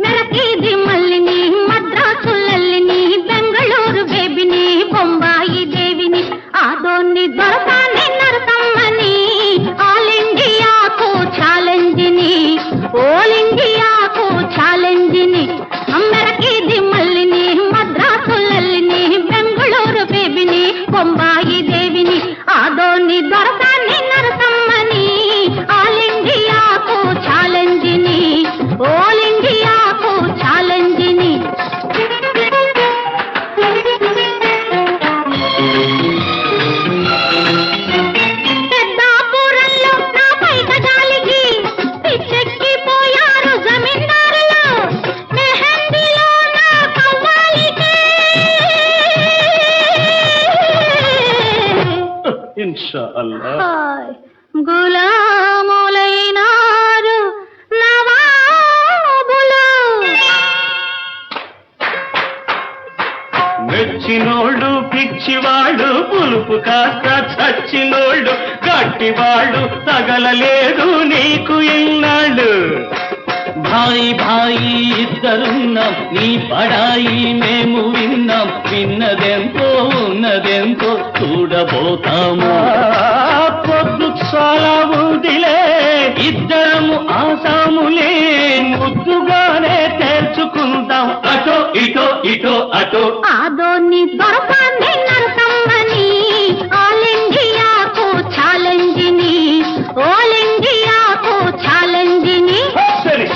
నరకేది మల్లిని మద్రాసు లల్లిని బెంగళూరు బేబిని బొంబాయి దేవిని ఆదోన్ని దొరకాని నరసమ్మని ఆల్ ఇండియాకు ఛాలెంజిని ఓల్ ఇండియాకు ఛాలెంజిని నరకేది మల్లిని మద్రాసు లల్లిని బెంగళూరు బేబిని బొంబాయి దేవిని ఆదోన్ని దొరకాని నరసమ్మని ఆల్ ఇండియాకు ఛాలెంజిని ఓల్ ఇండియాకు ఛాలెంజిని పెద్దాపురంలో నా పైట గాలికి పిచ్చెక్కిపోయారు జమీందారులు మెహందీలో నా కవ్వాలికి ఇన్షాఅల్లాహ్ గులాములైనారు నవాబులు మెచ్చినోళ్ళు పిచ్చివాళ్ళు పులుపు కాస్త చచ్చినోళ్ళు గట్టివాళ్ళు తగలలేదు నీకు ఇన్నాళ్ళు భాయి భాయి ఇద్దరున్నాం నీ పడాయి మేము విన్నాం విన్నదెంతో ఉన్నదెంతో చూడబోతాము పొద్దు చాలా ఉందిలే ఇద్దరము ఆసాములే ముద్దుగానే తెరుచుకుందాం అటో ఇటో ఇటో అటో ఆదోన్ని దొరకాన్ని నరసమ్మని ఆల్ ఇండియాకు ఛాలెంజిని ఓల్ ఇండియాకు ఛాలెంజిని సరే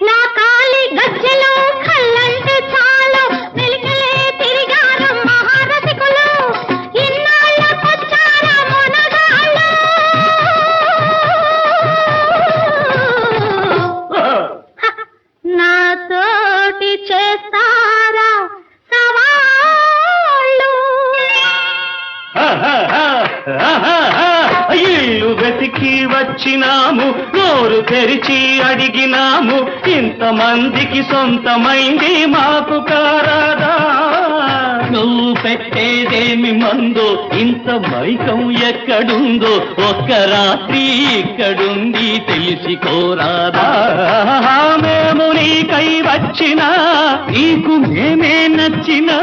నా కాలి గజ్జెలో కళ్ళంటే చాలు వెలికలే తిరిగారు మహారసికులు ఇన్నాళ్ళకొచ్చారా మొనగాళ్ళు నాతోటి చేస్తారా సవాళ్ళు ఇల్లు వెతికి వచ్చినాము నోరు తెరిచి అడిగినాము ఇంతమందికి సొంతమైంది మాకు కారాదా నువ్వు పెట్టేదేమి మందో ఇంత మైకం ఎక్కడుందో ఒక్క రాత్రి ఇక్కడుంది తెలిసి కోరాదా మేము నీకై వచ్చినా నీకు మేమే నచ్చినా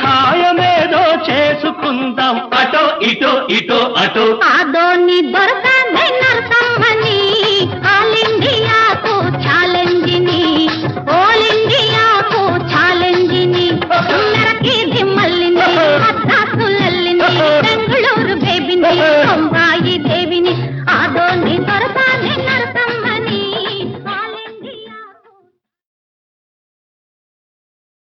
ఖాయమేదో చేసుకుందాం అటో ఇటో ఇటో అటో ఆదో